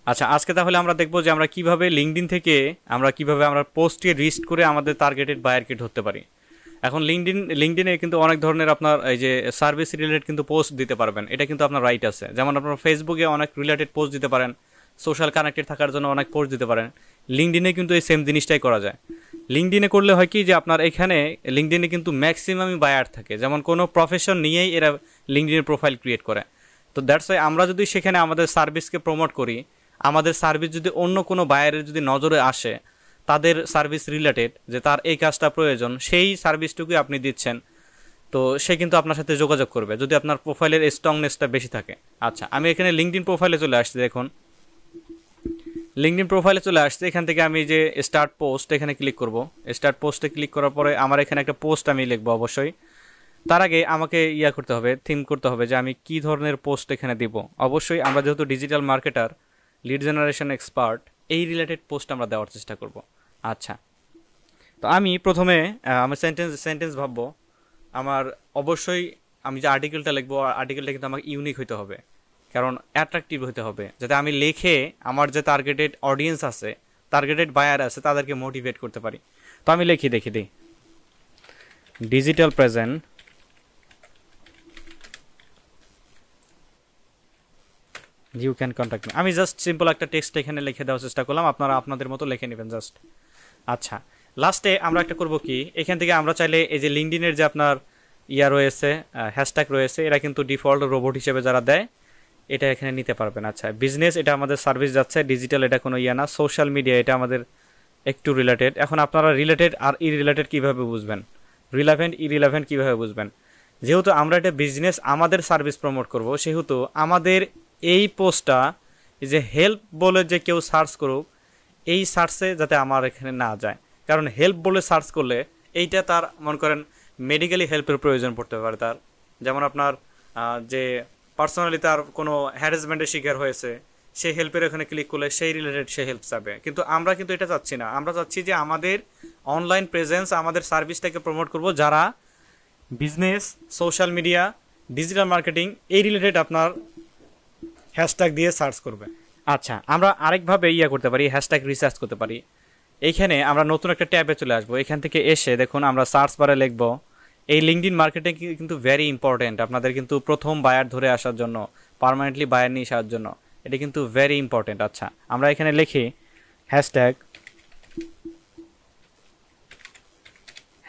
আচ্ছা, আজকে তাহলে আমরা দেখব যে আমরা কিভাবে লিঙ্কডইন থেকে আমরা পোস্টকে রিস্ট করে আমাদের টার্গেটেড বায়ারকে ধরতে পারি। এখন লিঙ্কডইনে কিন্তু অনেক ধরনের আপনার এই যে সার্ভিস রিলেটেড কিন্তু পোস্ট দিতে পারবেন, এটা কিন্তু আপনার রাইট আছে। যেমন আপনার ফেসবুকে অনেক রিলেটেড পোস্ট দিতে পারেন, সোশ্যাল কানেক্টেড থাকার জন্য অনেক পোস্ট দিতে পারেন। লিঙ্কডইনে কিন্তু এই সেম জিনিসটাই করা যায়। লিঙ্কডইনে করলে হয় কি যে আপনার এখানে লিঙ্কডইনে কিন্তু ম্যাক্সিমামই বায়ার থাকে, যেমন কোনো প্রফেশন নিয়েই এরা লিঙ্কডইনের প্রোফাইল ক্রিয়েট করে। তো দ্যাটস ওয়াই আমরা যদি সেখানে আমাদের সার্ভিসকে প্রমোট করি, আমাদের সার্ভিস যদি অন্য কোনো বায়ারের যদি নজরে আসে, তাদের সার্ভিস রিলেটেড যে তার এই কাজটা প্রয়োজন, সেই সার্ভিসটুকুই আপনি দিচ্ছেন, তো সে কিন্তু আপনার সাথে যোগাযোগ করবে যদি আপনার প্রোফাইলের স্ট্রংনেসটা বেশি থাকে। আচ্ছা, আমি এখানে লিঙ্কডইন প্রোফাইলে চলে আসছি। দেখুন লিঙ্কডইন প্রোফাইলে চলে আসছে। এখান থেকে আমি যে স্টার্ট পোস্ট এখানে ক্লিক করব। স্টার্ট পোস্টে ক্লিক করার পরে আমার এখানে একটা পোস্ট আমি লিখবো অবশ্যই। তার আগে আমাকে করতে হবে, থিম করতে হবে যে আমি কি ধরনের পোস্ট এখানে দিব। অবশ্যই আমরা যেহেতু digital marketer, lead generation expert, এই রিলেটেড পোস্ট আমরা দেওয়ার চেষ্টা করব। আচ্ছা, তো আমি প্রথমে আমি সেন্টেন্স ভাববো। আমার অবশ্যই আমি যে আর্টিকেলটা লিখবো, আর্টিকেলটা কিন্তু আমাকে ইউনিক হতে হবে, কারণ অ্যাট্রাকটিভ হতে হবে, যাতে আমি লিখে আমার যে টার্গেটেড অডিয়েন্স আছে, টার্গেটেড বায়ার আছে, তাদেরকে মোটিভেট করতে পারি। তো আমি লিখি, দেখি দিই digital present you can contact me. আমি জাস্ট সিম্পল একটা টেক্সট এখানে লিখে দেওয়ার চেষ্টা করলাম, আপনারা আপনাদের মতো লিখে নেবেন জাস্ট। আচ্ছা, লাস্টে আমরা একটা করব কি, এখান থেকে আমরা চাইলে এই যে লিঙ্কডইনের যে আপনার রয়েছে, হ্যাশট্যাগ রয়েছে, এরা কিন্তু ডিফল্ট রোবট হিসেবে যারা দেয়, এটা এখানে নিতে পারবেন। আচ্ছা, বিজনেস এটা আমাদের সার্ভিস যাচ্ছে, ডিজিটাল এটা কোনো না, সোশ্যাল মিডিয়া এটা আমাদের একটু রিলেটেড। এখন আপনারা রিলেটেড আর ইরিলেটেড কীভাবে বুঝবেন, রিলেভেন্ট ইরিলেভেন্ট কীভাবে বুঝবেন? যেহেতু আমরা এটা বিজনেস আমাদের সার্ভিস প্রমোট করব, সেহেতু আমাদের এই পোস্টটা যে হেল্প বলে যে কেউ সার্চ করুক, এই সার্চে যাতে আমার এখানে না যায়। কারণ হেল্প বলে সার্চ করলে এইটা তার মনে করেন মেডিকেলি হেল্পের প্রয়োজন পড়তে পারে তার, যেমন আপনার যে পার্সোনালি তার কোনো হ্যারাসমেন্টের শিকার হয়েছে, সেই হেল্পের এখানে ক্লিক করলে সেই রিলেটেড সে হেল্প চাবে। কিন্তু আমরা কিন্তু এটা চাচ্ছি না, আমরা চাচ্ছি যে আমাদের অনলাইন প্রেজেন্স, আমাদের সার্ভিসটাকে প্রমোট করব যারা business, social media, digital marketing এই রিলেটেড আপনার হ্যাশট্যাগ দিয়ে সার্চ করবে। আচ্ছা, আমরা আরেকভাবে করতে পারি, হ্যাশট্যাগ রিসার্চ করতে পারি। এইখানে আমরা নতুন একটা ট্যাবে চলে আসবো। এখান থেকে এসে দেখুন আমরা সার্চ বারে লিখবো, এই লিঙ্কডইন মার্কেটিং কিন্তু ভেরি ইম্পর্টেন্ট আপনাদের কিন্তু প্রথম বায়ার ধরে আসার জন্য, পার্মানেন্টলি বায়ার নিয়ে আসার জন্য, এটা কিন্তু ভেরি ইম্পর্টেন্ট। আচ্ছা, আমরা এখানে লিখি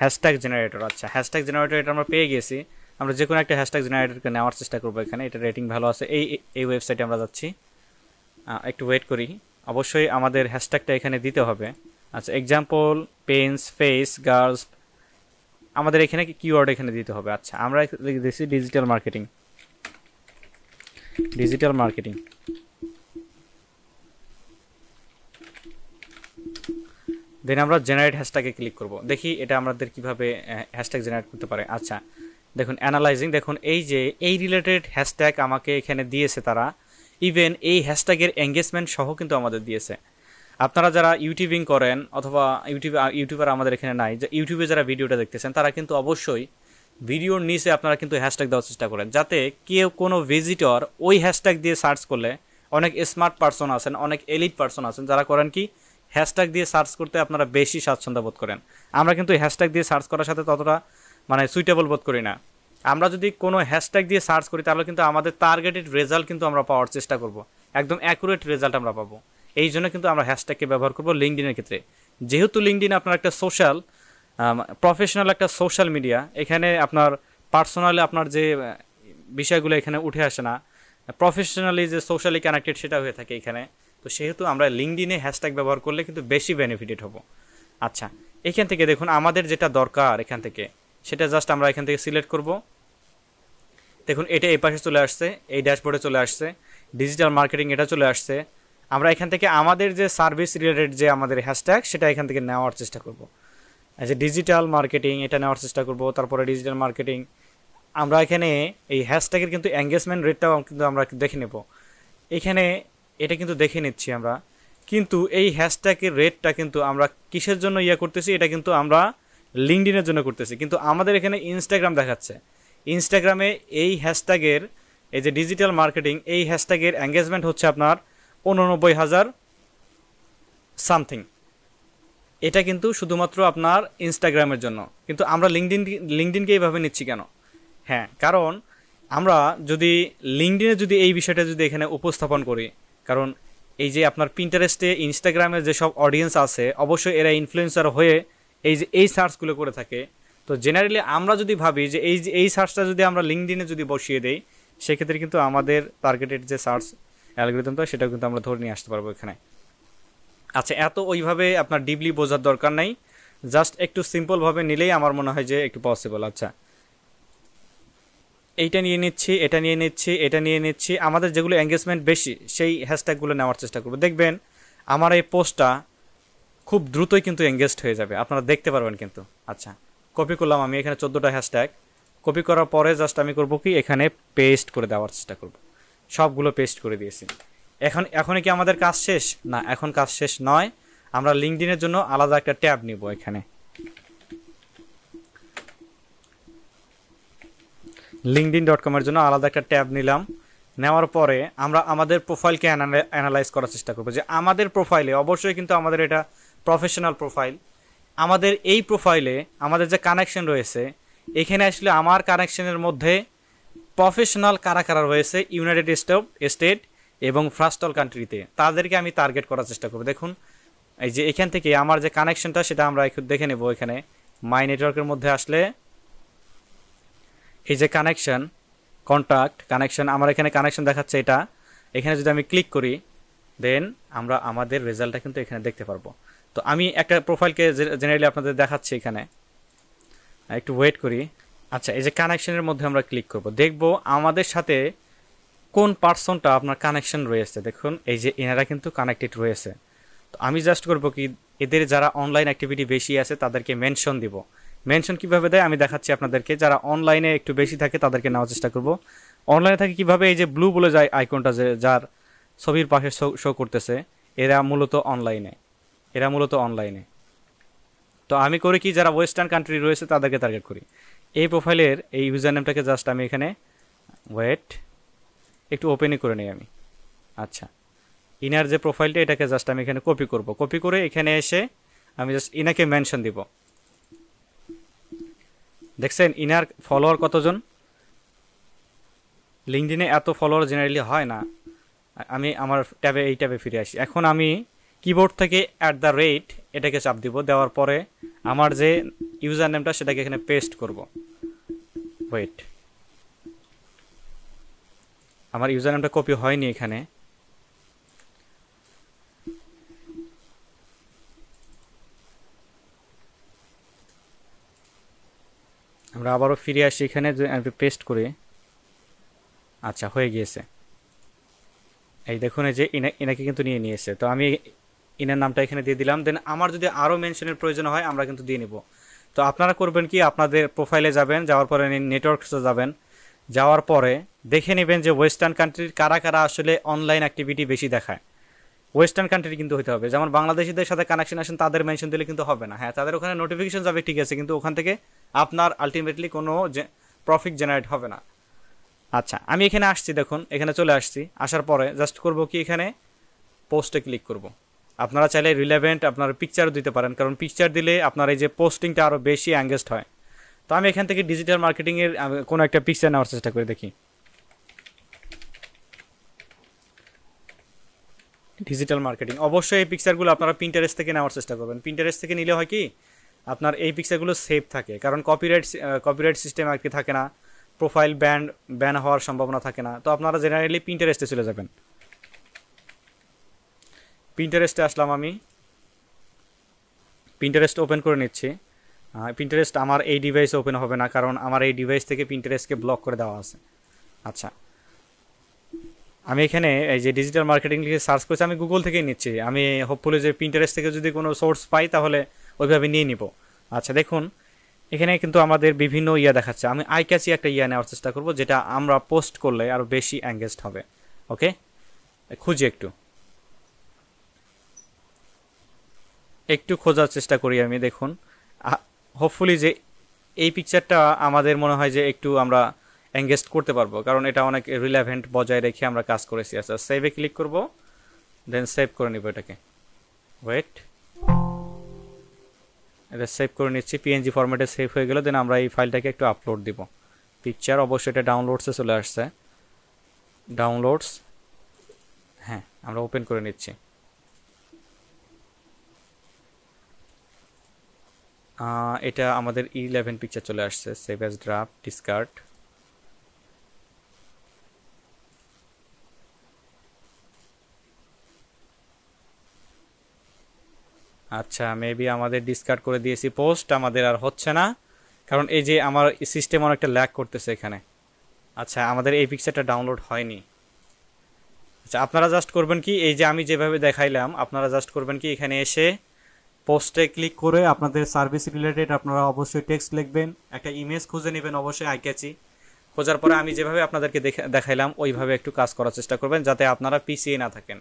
হ্যাশট্যাগ জেনারেটর। আচ্ছা, হ্যাশট্যাগ জেনারেটর এটা আমরা পেয়ে গেছি। আমরা যে কোনো একটা হ্যাশট্যাগ জেনারেটরকে নেওয়ার চেষ্টা করবো এখানে, এটা রেটিং ভালো আছে। এই ওয়েবসাইটে আমরা যাচ্ছি, একটু ওয়েট করি। অবশ্যই আমাদের হ্যাশট্যাগটা এখানে দিতে হবে। আচ্ছা, এক্সাম্পল পেন্স, ফেস, গার্লস, আমাদের এখানে কিওয়ার্ড এখানে দিতে হবে। আচ্ছা, আমরা দিচ্ছি ডিজিটাল মার্কেটিং। দেন আমরা জেনারেট হ্যাশট্যাগে ক্লিক করব। দেখি এটা আমাদের কিভাবে হ্যাশট্যাগ জেনারেট করতে পারে। আচ্ছা, দেখুন অ্যানালাইজিং, দেখুন এই যে এই রিলেটেড হ্যাশট্যাগ আমাকে এখানে দিয়েছে তারা, ইভেন এই হ্যাশট্যাগের এঙ্গেজমেন্ট সহ কিন্তু আমাদের দিয়েছে। আপনারা যারা ইউটিউবিং করেন অথবা ইউটিউবার আমাদের এখানে নাই, যে ইউটিউবে যারা ভিডিওটা দেখতেছেন, তারা কিন্তু অবশ্যই ভিডিওর নিচে আপনারা কিন্তু হ্যাশট্যাগ দেওয়ার চেষ্টা করেন, যাতে কেউ কোনো ভিজিটর ওই হ্যাশট্যাগ দিয়ে সার্চ করলে, অনেক স্মার্ট পারসন আছেন, অনেক এলিট পারসন আছেন যারা করেন কি হ্যাশট্যাগ দিয়ে সার্চ করতে আপনারা বেশি স্বাচ্ছন্দ্য বোধ করেন। আমরা কিন্তু হ্যাশট্যাগ দিয়ে সার্চ করার সাথে ততটা সুইটেবল বোধ করি না। আমরা যদি কোনো হ্যাশট্যাগ দিয়ে সার্চ করি, তাহলে কিন্তু আমাদের টার্গেটেড রেজাল্ট কিন্তু আমরা পাওয়ার চেষ্টা করব, একদম অ্যাকুরেট রেজাল্ট আমরা পাবো। এই জন্য কিন্তু আমরা হ্যাশট্যাগকে ব্যবহার করব লিঙ্কডইনের ক্ষেত্রে। যেহেতু লিঙ্কডইন আপনার একটা সোশ্যাল প্রফেশনাল একটা সোশ্যাল মিডিয়া, এখানে আপনার পার্সোনালি আপনার যে বিষয়গুলো এখানে উঠে আসে না, প্রফেশনালি যে সোশ্যালি কানেক্টেড সেটা হয়ে থাকে এখানে। তো সেহেতু আমরা লিঙ্কডইনে হ্যাশট্যাগ ব্যবহার করলে কিন্তু বেশি বেনিফিটেড হব। আচ্ছা, এখান থেকে দেখুন আমাদের যেটা দরকার এখান থেকে, সেটা জাস্ট আমরা এখান থেকে সিলেক্ট করব। দেখুন এটা এই পাশে চলে আসছে, এই ড্যাশবোর্ডে চলে আসছে, ডিজিটাল মার্কেটিং এটা চলে আসছে। আমরা এখান থেকে আমাদের যে সার্ভিস রিলেটেড যে আমাদের হ্যাশট্যাগ, সেটা এখান থেকে নেওয়ার চেষ্টা করব। যে ডিজিটাল মার্কেটিং এটা নেওয়ার চেষ্টা করব। তারপরে ডিজিটাল মার্কেটিং আমরা এখানে এই হ্যাশট্যাগের কিন্তু এঙ্গেজমেন্ট রেটটাও কিন্তু আমরা দেখে নেব। এখানে এটা কিন্তু দেখে নিচ্ছি আমরা, কিন্তু এই হ্যাশট্যাগের রেটটা কিন্তু আমরা কিসের জন্য করতেছি, এটা কিন্তু আমরা লিঙ্কডইনের জন্য করতেছি। কিন্তু আমাদের এখানে ইনস্টাগ্রাম দেখাচ্ছে, ইনস্টাগ্রামে এই হ্যাশট্যাগের এই যে ডিজিটাল মার্কেটিং, এই হ্যাশট্যাগের এঙ্গেজমেন্ট হচ্ছে আপনার 89,000 সামথিং। এটা কিন্তু শুধুমাত্র আপনার ইনস্টাগ্রামের জন্য, কিন্তু আমরা লিঙ্কডইনকে এইভাবে নিচ্ছি কেন? হ্যাঁ, কারণ আমরা যদি লিঙ্কডইনে যদি এই বিষয়টা যদি এখানে উপস্থাপন করি, কারণ এই যে আপনার পিন্টারেস্টে ইনস্টাগ্রামের যেসব অডিয়েন্স আছে অবশ্যই এরা ইনফ্লুয়েন্সার হয়ে এই সার্চগুলো করে থাকে। তো জেনারেলি আমরা যদি ভাবি যে এই সার্চটা যদি আমরা লিঙ্কডইনে যদি বসিয়ে দেই, সেক্ষেত্রে কিন্তু আমাদের টার্গেটেড যে সার্চ অ্যালগরিদমটা সেটাও কিন্তু আমরা ধরে নিয়ে আসতে পারবো এখানে। আচ্ছা, এত ওইভাবে আপনার ডিপলি বোঝার দরকার নাই, জাস্ট একটু সিম্পলভাবে নিলেই আমার মনে হয় যে একটু পসিবল। আচ্ছা, এইটা নিয়ে নিচ্ছি, এটা নিয়ে নিচ্ছি, এটা নিয়ে নিচ্ছি, আমাদের যেগুলো এঙ্গেজমেন্ট বেশি সেই হ্যাশট্যাগুলো নেওয়ার চেষ্টা করবো। দেখবেন আমার এই পোস্টটা খুব দ্রুতই কিন্তু এঙ্গেজড হয়ে যাবে, আপনারা দেখতে পারবেন কিন্তু। আচ্ছা, কপি করলাম আমি এখানে 14টা হ্যাশট্যাগ। কপি করার পরে জাস্ট আমি করবো কি, এখানে পেস্ট করে দেওয়ার চেষ্টা করব। সবগুলো পেস্ট করে দিয়েছি। এখন কি আমাদের কাজ শেষ? না, এখন কাজ শেষ নয়। আমরা লিঙ্কডইনের জন্য আলাদা একটা ট্যাব নিব। এখানে linkedin.com এর জন্য আলাদা একটা ট্যাব নিলাম। নেওয়ার পরে আমরা আমাদের প্রোফাইলকে অ্যানালাইজ করার চেষ্টা করবো, যে আমাদের প্রোফাইলে অবশ্যই কিন্তু আমাদের এটা প্রফেশনাল প্রোফাইল। আমাদের এই প্রোফাইলে আমাদের যে কানেকশন রয়েছে, এখানে আসলে আমার কানেকশনের মধ্যে প্রফেশনাল কারা কারা রয়েছে ইউনাইটেড স্টেট এবং ফার্স্ট ওয়ার্ল্ড কান্ট্রিতে, তাদেরকে আমি টার্গেট করার চেষ্টা করবো। দেখুন এই যে এখান থেকে আমার যে কানেকশনটা সেটা আমরা একটু দেখে নেব। এখানে মাই নেটওয়ার্কের মধ্যে আসলে এই যে কানেকশন, কন্ট্যাক্ট কানেকশন, আমার এখানে কানেকশন দেখাচ্ছে এটা। এখানে যদি আমি ক্লিক করি দেন আমরা আমাদের রেজাল্টটা কিন্তু এখানে দেখতে পারবো। তো আমি একটা প্রোফাইলকে জেনারেলি আপনাদের দেখাচ্ছি এখানে, একটু ওয়েট করি। আচ্ছা, এই যে কানেকশনের মধ্যে আমরা ক্লিক করব, দেখব আমাদের সাথে কোন পার্সনটা আপনার কানেকশন রয়েছে। দেখুন এই যে এনারা কিন্তু কানেক্টেড রয়েছে। তো আমি জাস্ট করব কি, এদের যারা অনলাইন অ্যাক্টিভিটি বেশি আছে তাদেরকে মেনশন দিব। মেনশন কিভাবে দেয় আমি দেখাচ্ছি আপনাদেরকে। যারা অনলাইনে একটু বেশি থাকে তাদেরকে নেওয়ার চেষ্টা করব। অনলাইনে থাকে কিভাবে, এই যে ব্লু বলে যায় আইকনটা, যে যার ছবির পাশে শো করতেছে, এরা মূলত অনলাইনে। তো আমি করি কি, যারা ওয়েস্টার্ন কান্ট্রি রয়েছে তাদেরকে টার্গেট করি। এই প্রোফাইলের এই ইউজার নেমটাকে জাস্ট আমি এখানে একটু ওপেনই করে নিই আমি। আচ্ছা, ইনার যে প্রোফাইলটা এটাকে জাস্ট আমি এখানে কপি করব। কপি করে এখানে এসে আমি জাস্ট ইনাকে মেনশন দিব। দেখছেন ইনার ফলোয়ার কতজন? লিঙ্কডইনে এত ফলোয়ার জেনারেলি হয় না। আমি আমার এই ট্যাবে ফিরে আসি। এখন আমি কিবোর্ড থেকে @ এটাকে চাপ দিব। দেওয়ার পরে আমার যে ইউজার নেমটা সেটাকে এখানে পেস্ট করব। আমার ইউজার নেমটা কপি হয়নি এখানে। আমরা আবারও ফিরে আসি এখানে, পেস্ট করে। আচ্ছা, হয়ে গিয়েছে। এই দেখুন এই যে ইনাকে কিন্তু নিয়ে নিয়েছে। তো আমি ইনার নামটা এখানে দিয়ে দিলাম। দেন আমার যদি আরও মেনশনের প্রয়োজন হয় আমরা কিন্তু দিয়ে নিব। তো আপনারা করবেন কি, আপনাদের প্রোফাইলে যাবেন, যাওয়ার পরে নেটওয়ার্কসে যাবেন, যাওয়ার পরে দেখে নেবেন যে ওয়েস্টার্ন কান্ট্রির কারা কারা আসলে অনলাইন অ্যাক্টিভিটি বেশি দেখায়। ওয়েস্টার্ন কান্ট্রি কিন্তু হতে হবে। যেমন বাংলাদেশিদের সাথে কানেকশন আসেন, তাদের মেনশন দিলে কিন্তু হবে না। হ্যাঁ, তাদের ওখানে নোটিফিকেশন যাবে ঠিক আছে, কিন্তু ওখান থেকে আপনার আলটিমেটলি কোনো প্রফিট জেনারেট হবে না। আচ্ছা, আমি এখানে আসছি, দেখুন এখানে চলে আসছি। আসার পরে জাস্ট করব কি, এখানে পোস্টে ক্লিক করব। আপনারা চাইলে রিলেভেন্ট আপনার পিকচারও দিতে পারেন, কারণ পিকচার দিলে আপনার এই যে পোস্টিংটা আরও বেশি এঙ্গেজড হয়। তো আমি এখান থেকে ডিজিটাল মার্কেটিংয়ের কোনো একটা পিকচার নেওয়ার চেষ্টা করে দেখি। ডিজিটাল মার্কেটিং, অবশ্যই এই পিকচারগুলো আপনারা পিন্টারেস্ট থেকে নেওয়ার চেষ্টা করবেন। পিন্টারেস্ট থেকে নিলে হয় কি, আপনার এই পিকচারগুলো সেভ থাকে, কারণ কপিরাইট সিস্টেম আর কি থাকে না, প্রোফাইল ব্যান হওয়ার সম্ভাবনা থাকে না। তো আপনারা জেনারেলি পিন্টারেস্টে চলে যাবেন। পিন্টারেস্টে আসলাম আমি, পিন্টারেস্ট ওপেন করে নিচ্ছি। পিন্টারেস্ট আমার এই ডিভাইসে ওপেন হবে না, কারণ আমার এই ডিভাইস থেকে পিন্টারেস্টকে ব্লক করে দেওয়া আছে। আচ্ছা, আমি এখানে এই যে ডিজিটাল মার্কেটিং লিখে সার্চ করছি, আমি গুগল থেকেই নিচ্ছি। আমি হোপফুলি যে পিন্টারেস্ট থেকে যদি কোনো সোর্স পাই তাহলে ওইভাবে নিয়ে নিব। আচ্ছা, দেখুন এখানে কিন্তু আমাদের বিভিন্ন দেখাচ্ছে। আমি আই ক্যাচি একটা নেওয়ার চেষ্টা করব, যেটা আমরা পোস্ট করলে আরও বেশি এঙ্গেজড হবে। ওকে, খুঁজি একটু খোঁজার চেষ্টা করি আমি। দেখুন হোপফুলি যে এই পিকচারটা আমাদের মনে হয় যে একটু আমরা এঙ্গেজ করতে পারবো, কারণ এটা অনেক রিলেভেন্ট বজায় রেখে আমরা কাজ করেছি। আচ্ছা, সেভে ক্লিক করব। দেন সেভ করে নিব এটাকে। ওয়েট, এটা সেভ করে নিচ্ছি, পিএনজি ফরম্যাটে সেভ হয়ে গেল। দেন আমরা এই ফাইলটাকে একটু আপলোড দিব। পিকচার অবশ্যই এটা ডাউনলোডসে চলে আসছে, ডাউনলোডস, হ্যাঁ আমরা ওপেন করে নিচ্ছি। এটা আমাদের E11 পিকচার চলে আসছে, সেভ অ্যাজ ড্রাফট, ডিসকার্ড। আচ্ছা, মেবি আমাদের ডিসকার্ড করে দিয়েছি, পোস্ট আমাদের আর হচ্ছে না, কারণ এই যে আমার সিস্টেম অনেকটা ল্যাগ করতেছে এখানে। আচ্ছা, আমাদের এই পিকচারটা ডাউনলোড হয়নি। আচ্ছা, আপনারা জাস্ট করবেন কি, এই যে আমি যেভাবে দেখাইলাম, আপনারা জাস্ট করবেন কি, এখানে এসে পোস্টে ক্লিক করে আপনাদের সার্ভিস রিলেটেড আপনারা অবশ্যই টেক্সট লিখবেন, একটা ইমেজ খুঁজে নেবেন অবশ্যই আইক্যাচি, খোঁজার পরে আমি যেভাবে আপনাদেরকে দেখাইলাম ওইভাবে একটু কাজ করার চেষ্টা করবেন, যাতে আপনারা পিছিয়ে না থাকেন।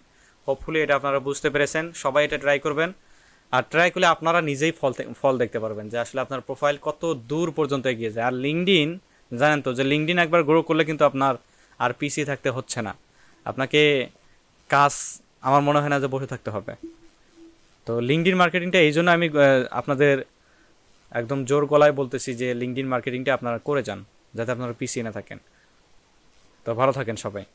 হোপফুলি এটা আপনারা বুঝতে পেরেছেন, সবাই এটা ট্রাই করবেন। আর ট্রাই করলে আপনারা নিজেই ফল দেখতে পারবেন যে আসলে আপনার প্রোফাইল কত দূর পর্যন্ত এগিয়ে যায়। আর লিঙ্কডইন জানেন তো যে লিঙ্কডইন একবার গ্রো করলে কিন্তু আপনার আর পিছিয়ে থাকতে হচ্ছে না, আপনাকে কাজ আমার মনে হয় না যে বসে থাকতে হবে। তো লিঙ্কডইন মার্কেটিংটা এই জন্য আমি আপনাদের একদম জোর গলায় বলতেছি যে লিঙ্কডইন মার্কেটিংটা আপনারা করে যান, যাতে আপনারা পিছিয়ে না থাকেন। তো ভালো থাকেন সবাই।